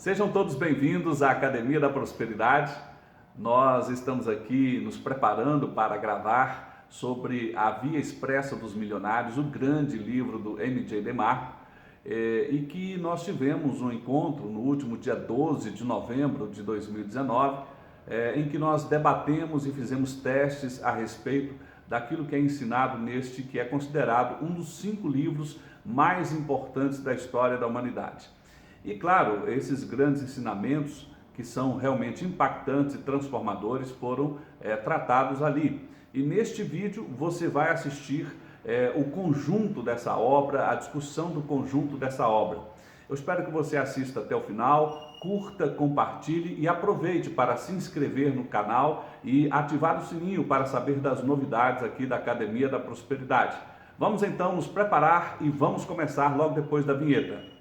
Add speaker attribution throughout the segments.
Speaker 1: Sejam todos bem-vindos à Academia da Prosperidade. Nós estamos aqui nos preparando para gravar sobre a Via Expressa dos Milionários, o grande livro do M.J. DeMarco, e que nós tivemos um encontro no último dia 12 de novembro de 2019, em que nós debatemos e fizemos testes a respeito daquilo que é ensinado neste, que é considerado um dos 5 livros mais importantes da história da humanidade. E claro, esses grandes ensinamentos, que são realmente impactantes e transformadores, foram tratados ali. E neste vídeo você vai assistir o conjunto dessa obra, a discussão do conjunto dessa obra. Eu espero que você assista até o final, curta, compartilhe e aproveite para se inscrever no canal e ativar o sininho para saber das novidades aqui da Academia da Prosperidade. Vamos então nos preparar e vamos começar logo depois da vinheta.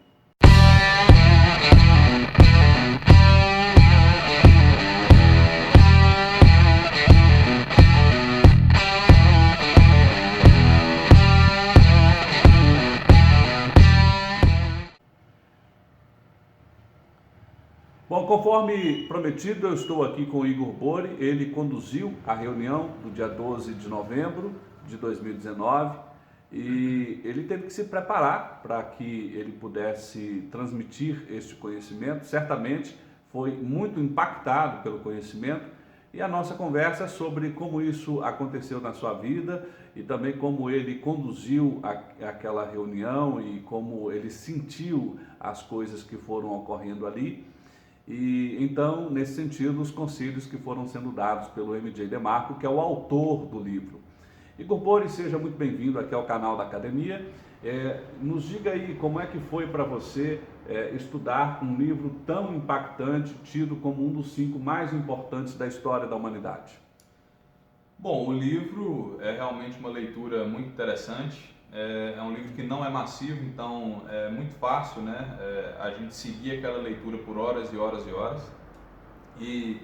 Speaker 1: Bom, conforme prometido, eu estou aqui com o Igor Bori. Ele conduziu a reunião do dia 12 de novembro de 2019 e ele teve que se preparar para que ele pudesse transmitir este conhecimento. Certamente foi muito impactado pelo conhecimento e a nossa conversa é sobre como isso aconteceu na sua vida e também como ele conduziu aquela reunião e como ele sentiu as coisas que foram ocorrendo ali. E então, nesse sentido, os conselhos que foram sendo dados pelo M.J. DeMarco, que é o autor do livro. Igor Bori, seja muito bem-vindo aqui ao canal da Academia. Nos diga aí como é que foi para você estudar um livro tão impactante, tido como um dos 5 mais importantes da história da humanidade.
Speaker 2: Bom, o livro é realmente uma leitura muito interessante. É um livro que não é massivo, então é muito fácil, né? A gente seguir aquela leitura por horas e horas e horas. E,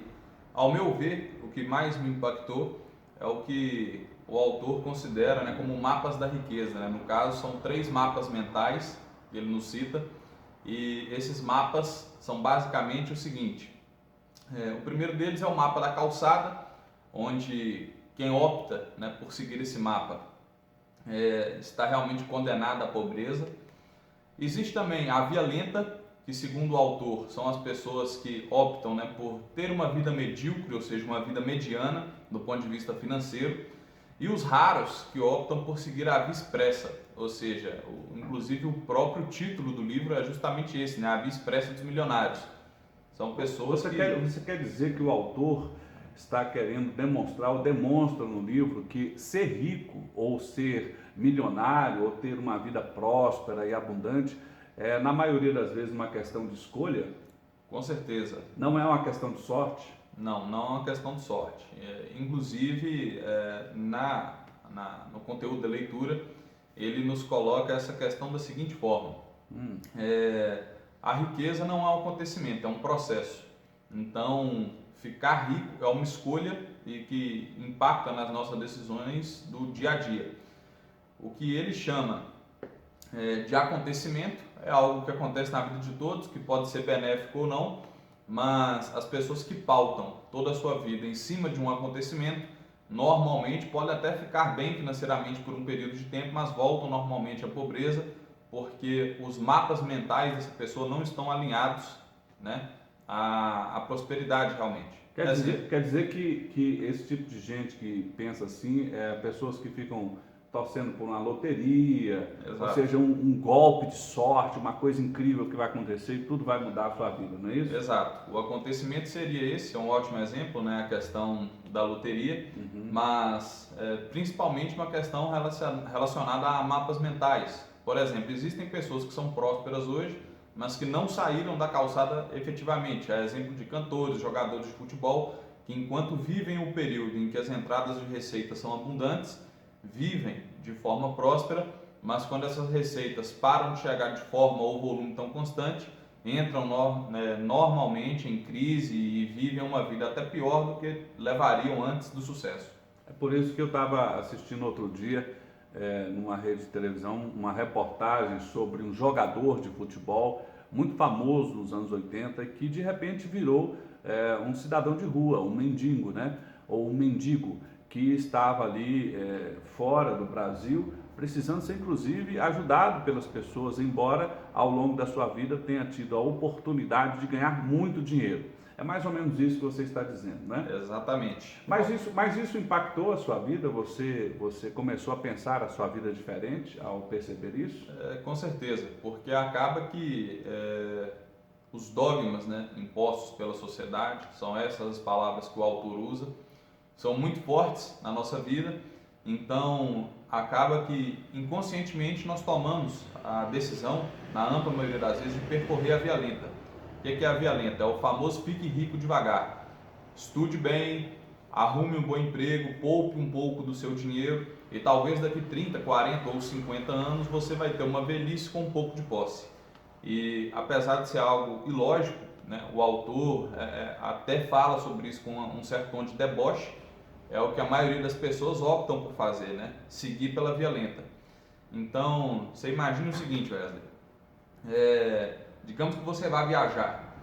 Speaker 2: ao meu ver, o que mais me impactou é o que o autor considera, né, como mapas da riqueza, né? No caso, são 3 mapas mentais que ele nos cita, e esses mapas são basicamente o seguinte. O primeiro deles é o mapa da calçada, onde quem opta, né, por seguir esse mapa está realmente condenado à pobreza. Existe também a via lenta, que segundo o autor são as pessoas que optam, né, por ter uma vida medíocre, ou seja, uma vida mediana do ponto de vista financeiro, e os raros que optam por seguir a via expressa, ou seja, inclusive o próprio título do livro é justamente esse, né, a via expressa dos milionários. São pessoas
Speaker 1: Você quer dizer que o autor está querendo demonstrar, ou demonstra no livro, que ser rico ou ser milionário ou ter uma vida próspera e abundante é, na maioria das vezes, uma questão de escolha?
Speaker 2: Com certeza.
Speaker 1: Não é uma questão de sorte?
Speaker 2: Não, não é uma questão de sorte. Inclusive, no conteúdo da leitura, ele nos coloca essa questão da seguinte forma. A riqueza não é um acontecimento, é um processo. Então, ficar rico é uma escolha e que impacta nas nossas decisões do dia a dia. O que ele chama de acontecimento é algo que acontece na vida de todos, que pode ser benéfico ou não, mas as pessoas que pautam toda a sua vida em cima de um acontecimento, normalmente podem até ficar bem financeiramente por um período de tempo, mas voltam normalmente à pobreza, porque os mapas mentais dessa pessoa não estão alinhados, né, à prosperidade realmente.
Speaker 1: Quer dizer que esse tipo de gente que pensa assim, pessoas que ficam torcendo por uma loteria,
Speaker 2: Exato.
Speaker 1: Ou seja, um golpe de sorte, uma coisa incrível que vai acontecer e tudo vai mudar a sua vida, não é isso?
Speaker 2: Exato. O acontecimento seria esse, é um ótimo exemplo, né, a questão da loteria, mas principalmente uma questão relacionada a mapas mentais. Por exemplo, existem pessoas que são prósperas hoje, mas que não saíram da calçada efetivamente. É exemplo de cantores, jogadores de futebol, que enquanto vivem o período em que as entradas de receita são abundantes, vivem de forma próspera, mas quando essas receitas param de chegar de forma ou volume tão constante, entram normalmente em crise e vivem uma vida até pior do que levariam antes do sucesso.
Speaker 1: É por isso que eu estava assistindo outro dia, numa rede de televisão, uma reportagem sobre um jogador de futebol muito famoso nos anos 80 que de repente virou um cidadão de rua, um mendigo, né? Ou um mendigo que estava ali fora do Brasil, precisando ser inclusive ajudado pelas pessoas, embora ao longo da sua vida tenha tido a oportunidade de ganhar muito dinheiro. É mais ou menos isso que você está dizendo, né?
Speaker 2: Exatamente.
Speaker 1: Mas isso impactou a sua vida? Você começou a pensar a sua vida diferente ao perceber isso?
Speaker 2: Com certeza, porque acaba que os dogmas, né, impostos pela sociedade, são essas as palavras que o autor usa, são muito fortes na nossa vida, então acaba que inconscientemente nós tomamos a decisão, na ampla maioria das vezes, de percorrer a via lenta. O que é a via lenta? É o famoso fique rico devagar. Estude bem, arrume um bom emprego, poupe um pouco do seu dinheiro e talvez daqui 30, 40 ou 50 anos você vai ter uma velhice com um pouco de posse. E apesar de ser algo ilógico, né, o autor até fala sobre isso com um certo tom de deboche, é o que a maioria das pessoas optam por fazer, né? Seguir pela via lenta. Então, você imagina o seguinte, Wesley, digamos que você vai viajar,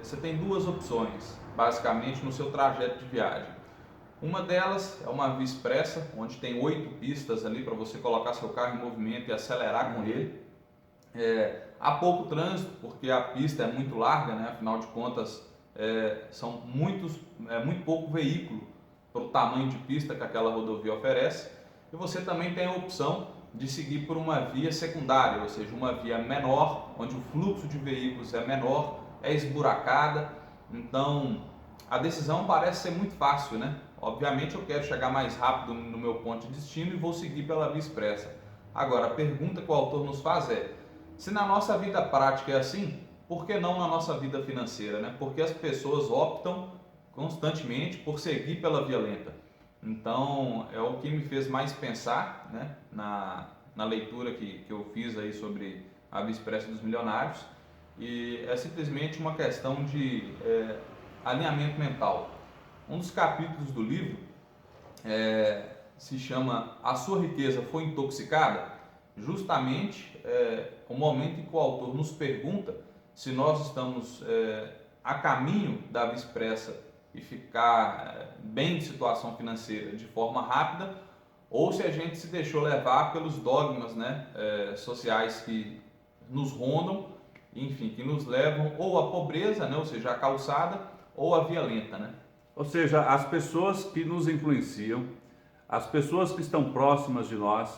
Speaker 2: você tem duas opções, basicamente, no seu trajeto de viagem. Uma delas é uma via expressa, onde tem 8 pistas ali para você colocar seu carro em movimento e acelerar com ele. Há pouco trânsito, porque a pista é muito larga, né? Afinal de contas, são muito pouco veículo para o tamanho de pista que aquela rodovia oferece. E você também tem a opção de seguir por uma via secundária, ou seja, uma via menor, onde o fluxo de veículos é menor, é esburacada. Então, a decisão parece ser muito fácil, né? Obviamente eu quero chegar mais rápido no meu ponto de destino e vou seguir pela via expressa. Agora, a pergunta que o autor nos faz é: se na nossa vida prática é assim, por que não na nossa vida financeira, né? Porque as pessoas optam constantemente por seguir pela via lenta. Então, é o que me fez mais pensar, né, na leitura que eu fiz aí sobre a Via Expressa dos Milionários, e é simplesmente uma questão de alinhamento mental. Um dos capítulos do livro se chama A Sua Riqueza Foi Intoxicada? Justamente o momento em que o autor nos pergunta se nós estamos a caminho da Via Expressa e ficar bem de situação financeira de forma rápida, ou se a gente se deixou levar pelos dogmas, né, sociais que nos rondam, enfim, que nos levam ou à pobreza, né, ou seja, à calçada, ou à via lenta, né?
Speaker 1: Ou seja, as pessoas que nos influenciam, as pessoas que estão próximas de nós,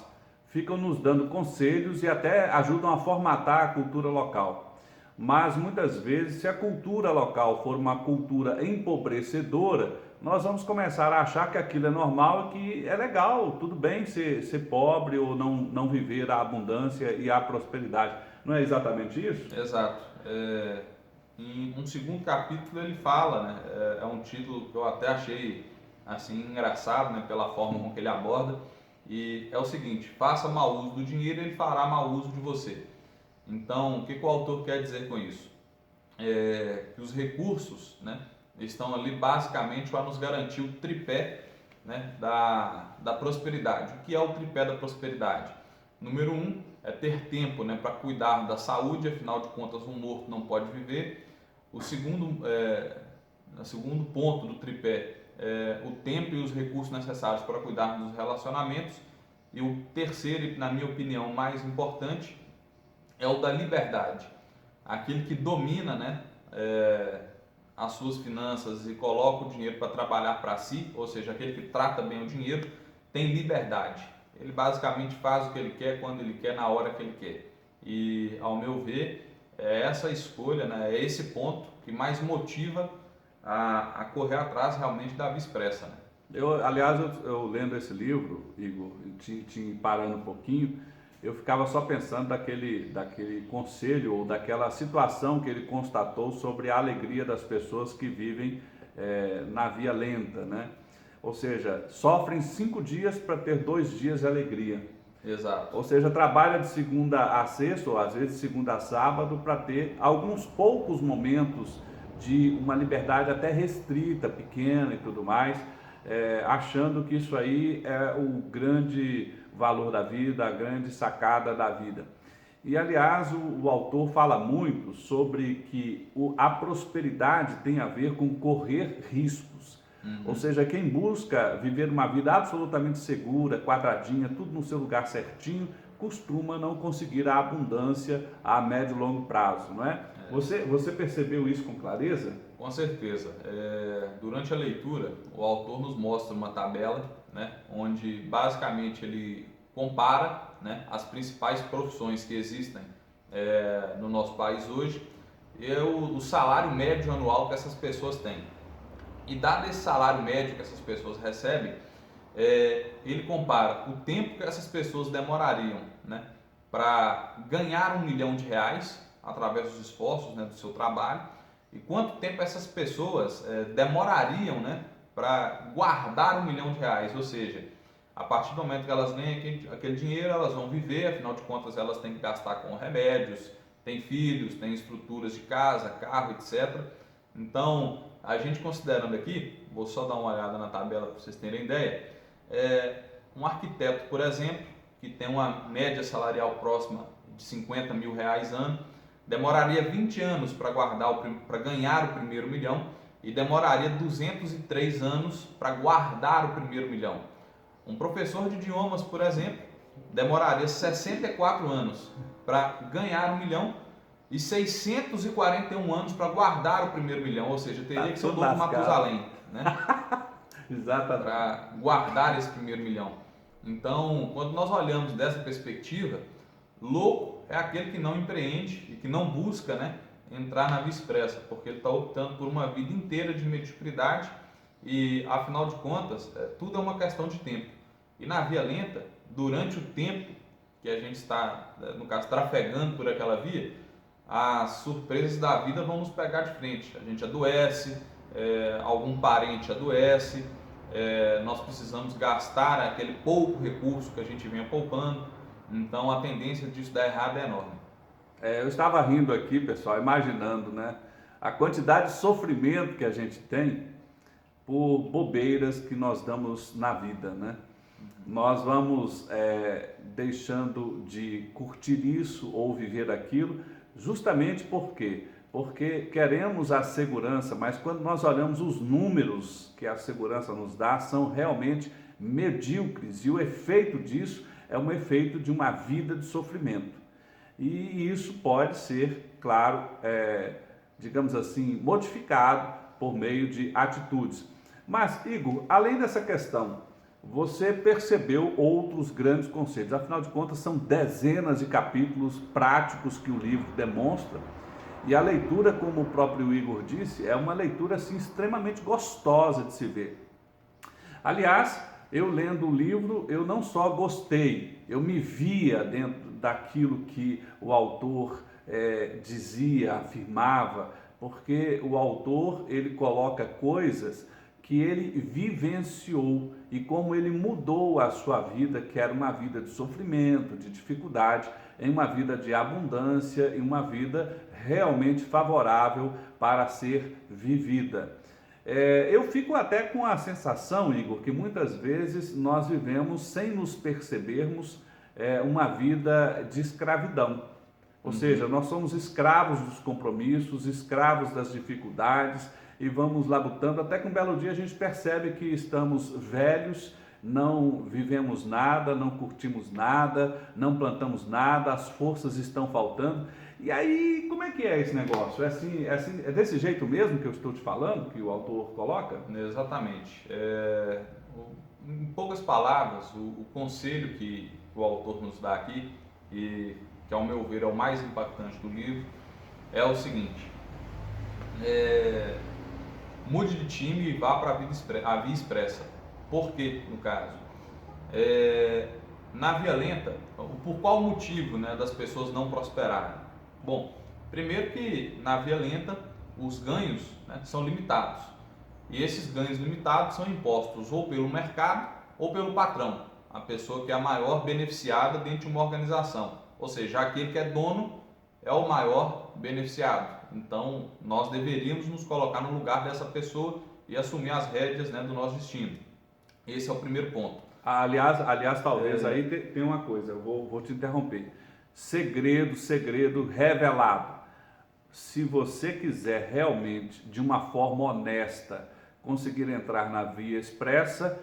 Speaker 1: ficam nos dando conselhos e até ajudam a formatar a cultura local. Mas muitas vezes, se a cultura local for uma cultura empobrecedora, nós vamos começar a achar que aquilo é normal e que é legal, tudo bem ser pobre ou não viver a abundância e a prosperidade. Não é exatamente isso?
Speaker 2: Exato. Em um segundo capítulo ele fala, né, é um título que eu até achei assim engraçado, né, pela forma com que ele aborda, e é o seguinte: faça mau uso do dinheiro, ele fará mau uso de você. Então, o que o autor quer dizer com isso? Que os recursos, né, estão ali basicamente para nos garantir o tripé, né, da prosperidade. O que é o tripé da prosperidade? Número 1 é ter tempo, né, para cuidar da saúde, afinal de contas um morto não pode viver. O segundo ponto do tripé é o tempo e os recursos necessários para cuidar dos relacionamentos. E o terceiro, e na minha opinião mais importante, é o da liberdade. Aquele que domina, né, as suas finanças e coloca o dinheiro para trabalhar para si, ou seja, aquele que trata bem o dinheiro, tem liberdade. Ele basicamente faz o que ele quer, quando ele quer, na hora que ele quer. E, ao meu ver, é essa escolha, né, é esse ponto que mais motiva a correr atrás realmente da Via Expressa, né?
Speaker 1: Aliás, eu lendo esse livro, Igor, te parando um pouquinho, eu ficava só pensando daquele conselho ou daquela situação que ele constatou sobre a alegria das pessoas que vivem na via lenta, né? Ou seja, sofrem 5 dias para ter 2 dias de alegria.
Speaker 2: Exato.
Speaker 1: Ou seja, trabalha de segunda a sexta, ou às vezes de segunda a sábado, para ter alguns poucos momentos de uma liberdade até restrita, pequena e tudo mais, achando que isso aí é o grande valor da vida, a grande sacada da vida. E, aliás, o autor fala muito sobre que a prosperidade tem a ver com correr riscos. Ou seja, quem busca viver uma vida absolutamente segura, quadradinha, tudo no seu lugar certinho, costuma não conseguir a abundância a médio e longo prazo, não é? Você percebeu isso com clareza?
Speaker 2: Com certeza. Durante a leitura, o autor nos mostra uma tabela, né, onde basicamente ele compara, né, as principais profissões que existem no nosso país hoje e o salário médio anual que essas pessoas têm. E dado esse salário médio que essas pessoas recebem, ele compara o tempo que essas pessoas demorariam, né, para ganhar R$ 1 milhão através dos esforços, né, do seu trabalho, e quanto tempo essas pessoas demorariam, né, para guardar R$ 1 milhão, ou seja, a partir do momento que elas ganham aquele dinheiro, elas vão viver, afinal de contas elas têm que gastar com remédios, têm filhos, têm estruturas de casa, carro, etc. Então, a gente considerando aqui, vou só dar uma olhada na tabela para vocês terem ideia, um arquiteto, por exemplo, que tem uma média salarial próxima de R$ 50 mil ano, demoraria 20 anos para ganhar o primeiro milhão e demoraria 203 anos para guardar o primeiro milhão. Um professor de idiomas, por exemplo, demoraria 64 anos para ganhar R$ 1 milhão e 641 anos para guardar o primeiro milhão, ou seja, teria que ser o novo Matusalém, né?
Speaker 1: Exatamente.
Speaker 2: Para guardar esse primeiro milhão. Então, quando nós olhamos dessa perspectiva, louco é aquele que não empreende e que não busca, né, entrar na via expressa, porque ele está optando por uma vida inteira de mediocridade e, afinal de contas, tudo é uma questão de tempo. E na via lenta, durante o tempo que a gente está, no caso, trafegando por aquela via, as surpresas da vida vão nos pegar de frente. A gente adoece, algum parente adoece, nós precisamos gastar aquele pouco recurso que a gente vinha poupando. Então a tendência disso dar errado é enorme.
Speaker 1: Eu estava rindo aqui, pessoal, imaginando, né, a quantidade de sofrimento que a gente tem por bobeiras que nós damos na vida, né? Nós vamos deixando de curtir isso ou viver aquilo, justamente porque queremos a segurança, mas quando nós olhamos os números que a segurança nos dá, são realmente medíocres, e o efeito disso é um efeito de uma vida de sofrimento. E isso pode ser, claro, digamos assim, modificado por meio de atitudes. Mas, Igor, além dessa questão, você percebeu outros grandes conceitos. Afinal de contas, são dezenas de capítulos práticos que o livro demonstra. E a leitura, como o próprio Igor disse, é uma leitura assim, extremamente gostosa de se ver. Aliás, eu lendo o livro, eu não só gostei, eu me via dentro daquilo que o autor dizia, afirmava, porque o autor ele coloca coisas que ele vivenciou e como ele mudou a sua vida, que era uma vida de sofrimento, de dificuldade, em uma vida de abundância, em uma vida realmente favorável para ser vivida. Eu fico até com a sensação, Igor, que muitas vezes nós vivemos sem nos percebermos uma vida de escravidão. Ou seja, nós somos escravos dos compromissos, escravos das dificuldades e vamos lá lutando, até que um belo dia a gente percebe que estamos velhos, não vivemos nada, não curtimos nada, não plantamos nada, as forças estão faltando. E aí, como é que é esse negócio? É desse jeito mesmo que eu estou te falando, que o autor coloca?
Speaker 2: Exatamente. Em poucas palavras, o conselho que o autor nos dá aqui, e que ao meu ver é o mais impactante do livro, é o seguinte: mude de time e vá para a via expressa. Por quê, no caso? Na via lenta, por qual motivo, né, das pessoas não prosperarem? Bom, primeiro que na via lenta os ganhos, né, são limitados. E esses ganhos limitados são impostos ou pelo mercado ou pelo patrão, a pessoa que é a maior beneficiada dentro de uma organização. Ou seja, aquele que é dono é o maior beneficiado. Então, nós deveríamos nos colocar no lugar dessa pessoa e assumir as rédeas, né, do nosso destino. Esse é o primeiro ponto.
Speaker 1: Aliás, talvez aí tem uma coisa, eu vou te interromper. segredo revelado. Se você quiser realmente, de uma forma honesta, conseguir entrar na via expressa,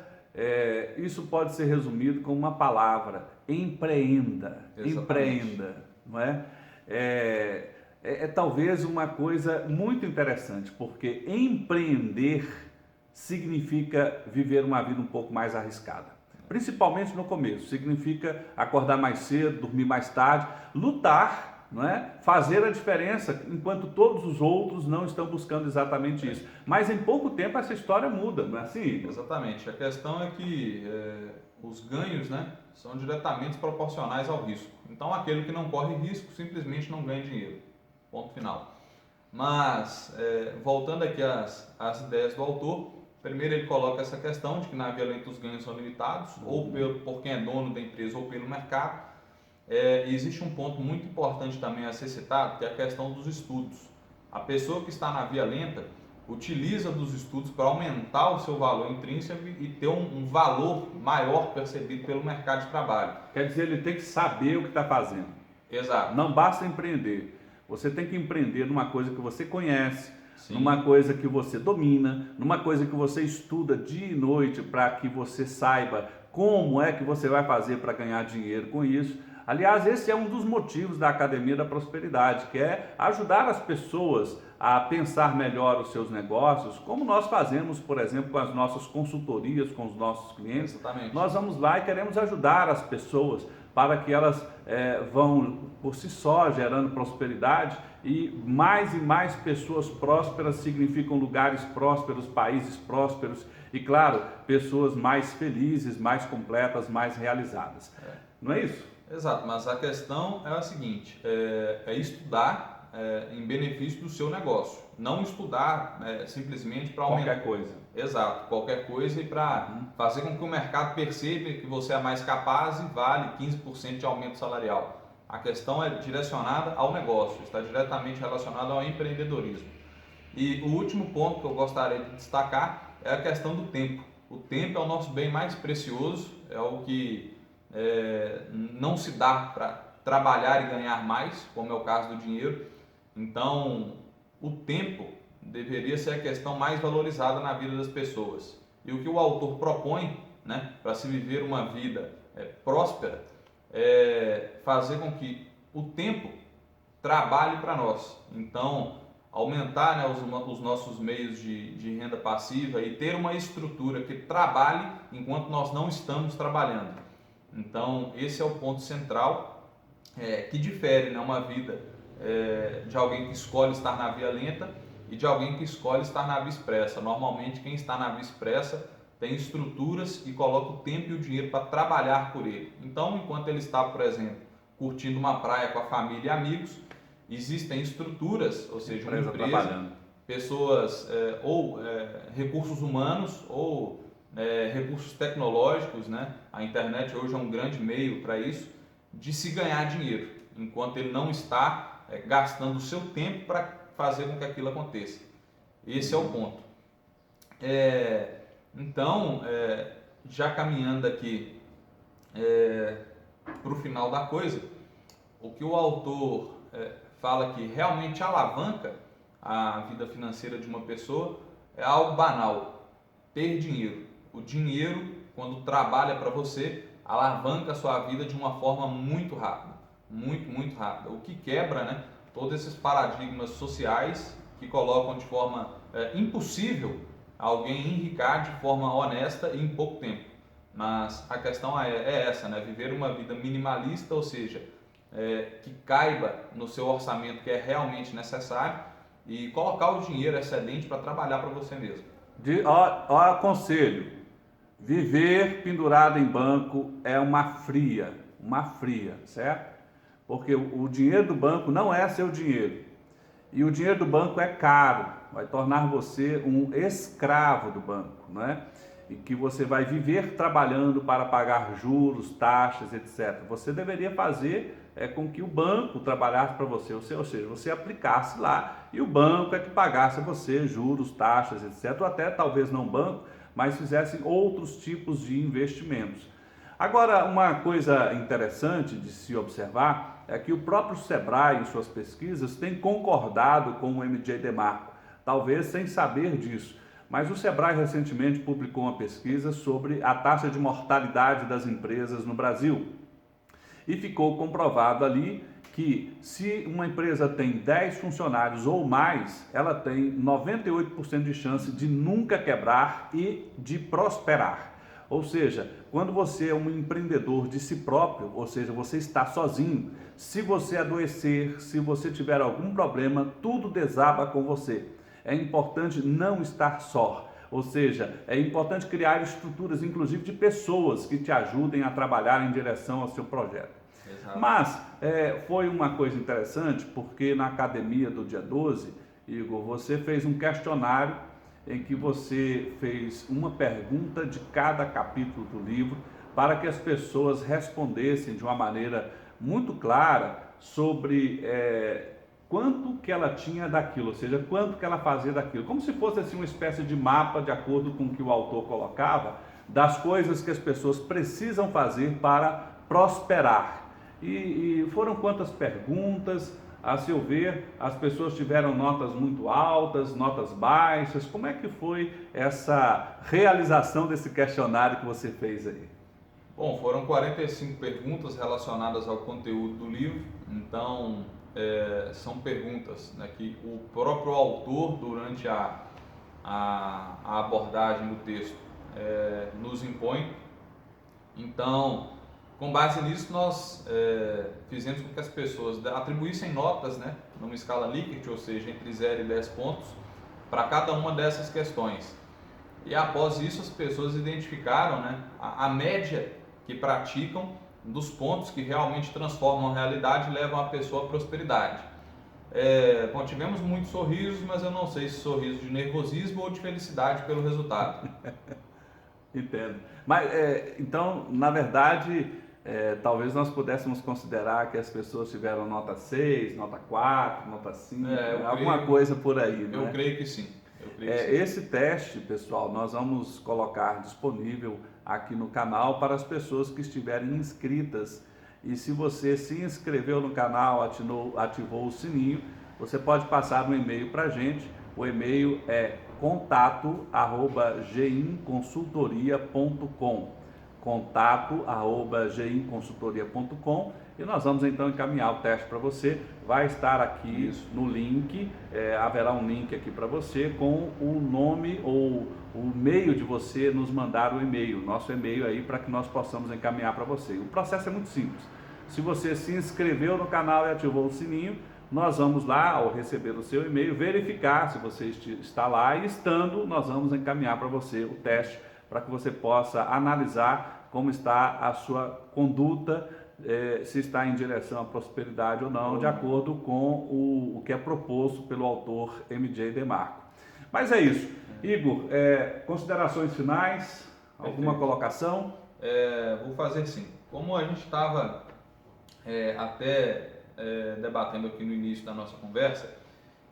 Speaker 1: isso pode ser resumido com uma palavra: empreenda.
Speaker 2: Exatamente.
Speaker 1: Empreenda, não é? É talvez uma coisa muito interessante, porque empreender significa viver uma vida um pouco mais arriscada. Principalmente no começo, significa acordar mais cedo, dormir mais tarde, lutar, não é? Fazer a diferença, enquanto todos os outros não estão buscando exatamente isso. Mas em pouco tempo essa história muda, não é assim?
Speaker 2: Exatamente. A questão é que os ganhos, né, são diretamente proporcionais ao risco. Então aquele que não corre risco simplesmente não ganha dinheiro. Ponto final. Mas, voltando aqui às ideias do autor, primeiro ele coloca essa questão de que na Via Lenta os ganhos são limitados, ou por quem é dono da empresa ou pelo mercado. Existe um ponto muito importante também a ser citado, que é a questão dos estudos. A pessoa que está na Via Lenta utiliza dos estudos para aumentar o seu valor intrínseco e ter um valor maior percebido pelo mercado de trabalho.
Speaker 1: Quer dizer, ele tem que saber o que está fazendo.
Speaker 2: Exato.
Speaker 1: Não basta empreender. Você tem que empreender numa coisa que você conhece,
Speaker 2: Sim.
Speaker 1: Numa coisa que você domina, numa coisa que você estuda dia e noite para que você saiba como é que você vai fazer para ganhar dinheiro com isso. Aliás, esse é um dos motivos da Academia da Prosperidade, que é ajudar as pessoas a pensar melhor os seus negócios, como nós fazemos, por exemplo, com as nossas consultorias, com os nossos clientes.
Speaker 2: Exatamente.
Speaker 1: Nós vamos lá e queremos ajudar as pessoas para que elas vão por si só gerando prosperidade, e mais pessoas prósperas significam lugares prósperos, países prósperos e, claro, pessoas mais felizes, mais completas, mais realizadas. Não é isso?
Speaker 2: Exato, mas a questão é a seguinte, é estudar em benefício do seu negócio, não estudar simplesmente para aumentar...
Speaker 1: Qualquer coisa.
Speaker 2: Exato, qualquer coisa, e para fazer com que o mercado perceba que você é mais capaz e vale 15% de aumento salarial. A questão é direcionada ao negócio, está diretamente relacionada ao empreendedorismo. E o último ponto que eu gostaria de destacar é a questão do tempo. O tempo é o nosso bem mais precioso, é o que não se dá para trabalhar e ganhar mais, como é o caso do dinheiro. Então, o tempo deveria ser a questão mais valorizada na vida das pessoas. E o que o autor propõe, né, para se viver uma vida próspera, é fazer com que o tempo trabalhe para nós. Então, aumentar, né, os nossos meios de renda passiva e ter uma estrutura que trabalhe enquanto nós não estamos trabalhando. Então, esse é o ponto central que difere, né, uma vida de alguém que escolhe estar na via lenta e de alguém que escolhe estar na via expressa. Normalmente, quem está na via expressa tem estruturas e coloca o tempo e o dinheiro para trabalhar por ele. Então, enquanto ele está, por exemplo, curtindo uma praia com a família e amigos, existem estruturas, ou seja, uma empresa, pessoas recursos humanos ou recursos tecnológicos, né? A internet hoje é um grande meio para isso, de se ganhar dinheiro, enquanto ele não está gastando o seu tempo para fazer com que aquilo aconteça. Esse é o ponto. Então, já caminhando aqui para o final da coisa, o que o autor fala que realmente alavanca a vida financeira de uma pessoa é algo banal: ter dinheiro. O dinheiro, quando trabalha para você, alavanca a sua vida de uma forma muito rápida, muito rápida. O que quebra, né, todos esses paradigmas sociais que colocam de forma impossível alguém enricar de forma honesta e em pouco tempo. Mas a questão é essa, né? Viver uma vida minimalista, ou seja, que caiba no seu orçamento que é realmente necessário e colocar o dinheiro excedente para trabalhar para você mesmo.
Speaker 1: Aconselho: viver pendurado em banco é uma fria, certo? Porque o dinheiro do banco não é seu dinheiro. E o dinheiro do banco é caro, vai tornar você um escravo do banco, não é? E que você vai viver trabalhando para pagar juros, taxas, etc. Você deveria fazer com que o banco trabalhasse para você, ou seja, você aplicasse lá e o banco é que pagasse a você juros, taxas, etc. Ou até talvez não banco, mas fizessem outros tipos de investimentos. Agora, uma coisa interessante de se observar é que o próprio Sebrae, em suas pesquisas, tem concordado com o MJ DeMarco, talvez sem saber disso. Mas o Sebrae recentemente publicou uma pesquisa sobre a taxa de mortalidade das empresas no Brasil. E ficou comprovado ali que se uma empresa tem 10 funcionários ou mais, ela tem 98% de chance de nunca quebrar e de prosperar. Ou seja, quando você é um empreendedor de si próprio, ou seja, você está sozinho, se você adoecer, se você tiver algum problema, tudo desaba com você. É importante não estar só, ou seja, é importante criar estruturas, inclusive de pessoas que te ajudem a trabalhar em direção ao seu projeto. Exato. Mas foi uma coisa interessante, porque na academia do dia 12, Igor, você fez um questionário em que você fez uma pergunta de cada capítulo do livro para que as pessoas respondessem de uma maneira muito clara sobre quanto que ela tinha daquilo, ou seja, quanto que ela fazia daquilo, como se fosse assim uma espécie de mapa, de acordo com o que o autor colocava, das coisas que as pessoas precisam fazer para prosperar. E foram quantas perguntas? A seu ver, as pessoas tiveram notas muito altas, notas baixas? Como é que foi essa realização desse questionário que você fez aí?
Speaker 2: Bom, foram 45 perguntas relacionadas ao conteúdo do livro, então são perguntas, né, que o próprio autor, durante a abordagem do texto, nos impõe. Então, com base nisso, nós fizemos com que as pessoas atribuíssem notas, né, numa escala Likert, ou seja, entre 0 e 10 pontos, para cada uma dessas questões. E após isso, as pessoas identificaram, né, a média que praticam dos pontos que realmente transformam a realidade e levam a pessoa à prosperidade. Bom, tivemos muitos sorrisos, mas eu não sei se sorriso de nervosismo ou de felicidade pelo resultado.
Speaker 1: Entendo. Mas, então, na verdade, talvez nós pudéssemos considerar que as pessoas tiveram nota 6, nota 4, nota 5, alguma coisa por aí, né?
Speaker 2: Eu creio que sim.
Speaker 1: Esse teste, pessoal, nós vamos colocar disponível aqui no canal para as pessoas que estiverem inscritas. E se você se inscreveu no canal, ativou o sininho, você pode passar um e-mail para a gente. O e-mail é contato@ginconsultoria.com, contato@ginconsultoria.com, e nós vamos então encaminhar o teste para você. Vai estar aqui no link, haverá um link aqui para você com o nome ou o meio de você nos mandar o e-mail, nosso e-mail aí, para que nós possamos encaminhar para você. O processo é muito simples. Se você se inscreveu no canal e ativou o sininho, nós vamos lá, ao receber o seu e-mail, verificar se você está lá, e estando, nós vamos encaminhar para você o teste, para que você possa analisar como está a sua conduta, se está em direção à prosperidade ou não, de acordo com o que é proposto pelo autor MJ DeMarco. Mas é isso. Igor, considerações finais? Alguma colocação?
Speaker 2: Vou fazer sim. Como a gente estava debatendo aqui no início da nossa conversa,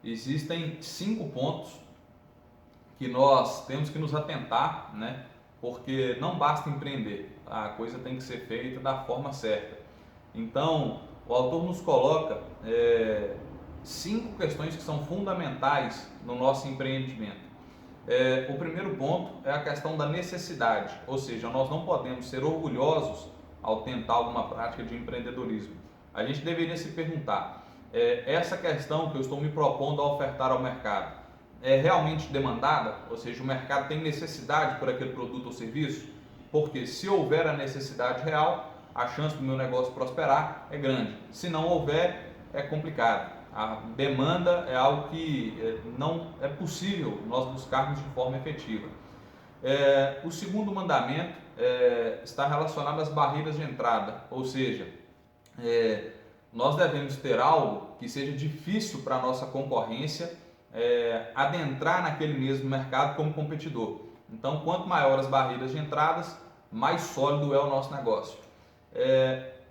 Speaker 2: existem 5 pontos que nós temos que nos atentar, né? Porque não basta empreender, a coisa tem que ser feita da forma certa. Então, o autor nos coloca 5 questões que são fundamentais no nosso empreendimento. O primeiro ponto é a questão da necessidade, ou seja, nós não podemos ser orgulhosos ao tentar alguma prática de empreendedorismo. A gente deveria se perguntar, essa questão que eu estou me propondo a ofertar ao mercado é realmente demandada? Ou seja, o mercado tem necessidade por aquele produto ou serviço? Porque se houver a necessidade real, a chance do meu negócio prosperar é grande. Se não houver, é complicado. A demanda é algo que não é possível nós buscarmos de forma efetiva. O segundo mandamento está relacionado às barreiras de entrada, ou seja, nós devemos ter algo que seja difícil para a nossa concorrência adentrar naquele mesmo mercado como competidor. Então, quanto maior as barreiras de entradas, mais sólido é o nosso negócio.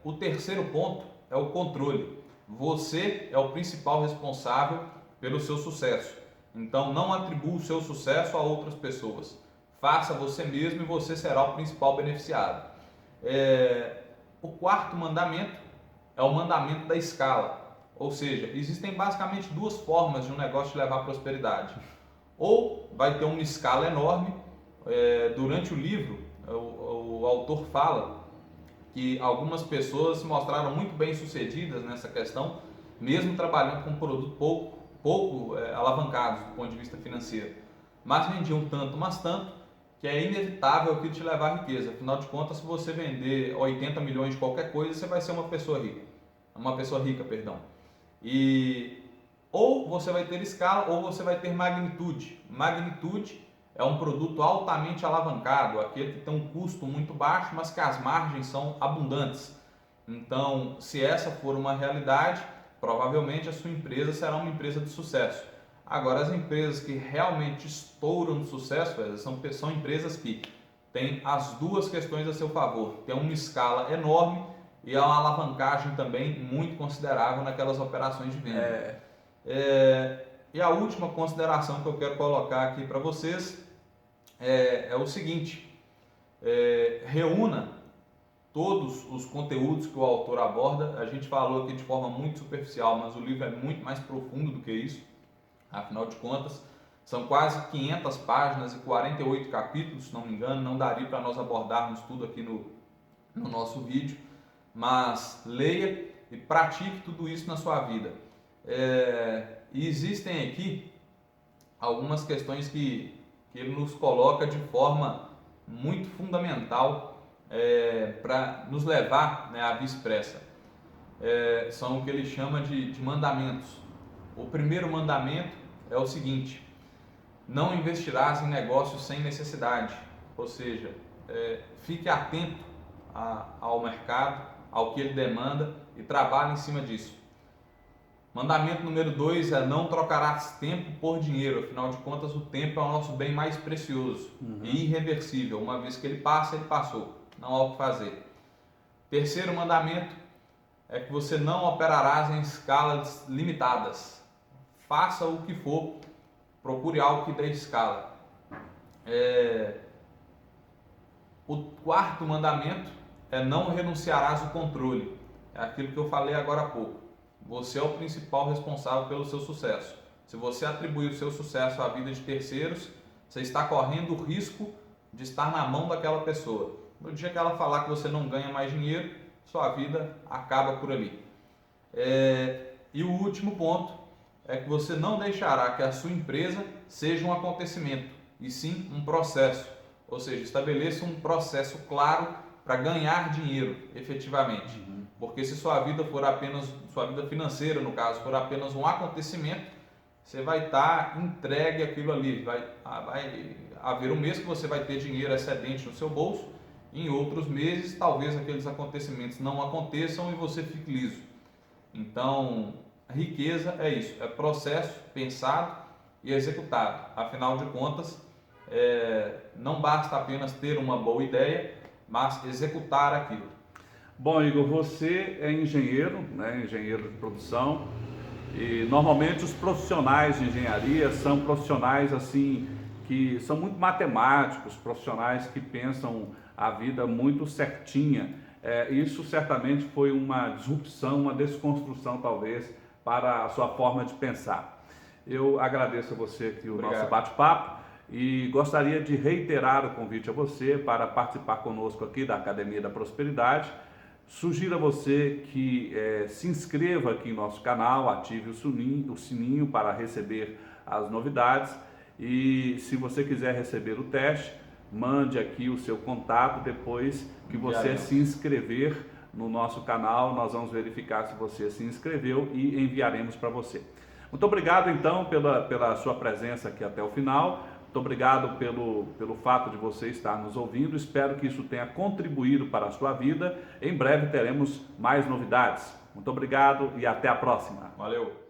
Speaker 2: O terceiro ponto é o controle. Você é o principal responsável pelo seu sucesso. Então, não atribua o seu sucesso a outras pessoas. Faça você mesmo e você será o principal beneficiado. O quarto mandamento é o mandamento da escala. Ou seja, existem basicamente duas formas de um negócio te levar à prosperidade. Ou vai ter uma escala enorme. Durante o livro, o autor fala que algumas pessoas se mostraram muito bem sucedidas nessa questão, mesmo trabalhando com um produto pouco alavancados do ponto de vista financeiro, mas vendiam tanto, mas tanto, que é inevitável aquilo te levar à riqueza. Afinal de contas, se você vender 80 milhões de qualquer coisa, você vai ser uma pessoa rica, perdão. E ou você vai ter escala ou você vai ter magnitude. Magnitude é um produto altamente alavancado, aquele que tem um custo muito baixo, mas que as margens são abundantes. Então, se essa for uma realidade, provavelmente a sua empresa será uma empresa de sucesso. Agora, as empresas que realmente estouram de sucesso, são empresas que têm as duas questões a seu favor. Tem uma escala enorme e uma alavancagem também muito considerável naquelas operações de venda. E a última consideração que eu quero colocar aqui para vocês é o seguinte: reúna todos os conteúdos que o autor aborda. A gente falou aqui de forma muito superficial, mas o livro é muito mais profundo do que isso. Afinal de contas, são quase 500 páginas e 48 capítulos, se não me engano. Não daria para nós abordarmos tudo aqui no nosso vídeo, mas leia e pratique tudo isso na sua vida. E existem aqui algumas questões que ele nos coloca de forma muito fundamental para nos levar, né, à via expressa. São o que ele chama de mandamentos. O primeiro mandamento é o seguinte: não investirás em negócios sem necessidade. Ou seja, fique atento ao mercado, ao que ele demanda e trabalhe em cima disso. Mandamento número 2 é: não trocarás tempo por dinheiro. Afinal de contas, o tempo é o nosso bem mais precioso e irreversível. Uma vez que ele passa, ele passou. Não há o que fazer. Terceiro mandamento é que você não operarás em escalas limitadas. Faça o que for, procure algo que dê escala. O quarto mandamento é: não renunciarás ao controle. É aquilo que eu falei agora há pouco. Você é o principal responsável pelo seu sucesso. Se você atribuir o seu sucesso à vida de terceiros, você está correndo o risco de estar na mão daquela pessoa. No dia que ela falar que você não ganha mais dinheiro, sua vida acaba por ali. E o último ponto é que você não deixará que a sua empresa seja um acontecimento, e sim um processo. Ou seja, estabeleça um processo claro para ganhar dinheiro efetivamente. Porque se sua vida financeira, no caso, for apenas um acontecimento, você vai estar entregue àquilo ali. Vai haver um mês que você vai ter dinheiro excedente no seu bolso, em outros meses talvez aqueles acontecimentos não aconteçam e você fique liso. Então, a riqueza é isso, é processo pensado e executado. Afinal de contas, não basta apenas ter uma boa ideia, mas executar aquilo.
Speaker 1: Bom, Igor, você é engenheiro, né? Engenheiro de produção, e normalmente os profissionais de engenharia são profissionais assim que são muito matemáticos, profissionais que pensam a vida muito certinha. Isso certamente foi uma disrupção, uma desconstrução talvez para a sua forma de pensar. Eu agradeço a você aqui o nosso bate-papo e gostaria de reiterar o convite a você para participar conosco aqui da Academia da Prosperidade. Sugiro a você que se inscreva aqui em nosso canal, ative o sininho para receber as novidades, e se você quiser receber o teste, mande aqui o seu contato depois que você se inscrever no nosso canal. Nós vamos verificar se você se inscreveu e enviaremos para você. Muito obrigado então pela sua presença aqui até o final. Muito obrigado pelo fato de você estar nos ouvindo. Espero que isso tenha contribuído para a sua vida. Em breve teremos mais novidades. Muito obrigado e até a próxima.
Speaker 2: Valeu!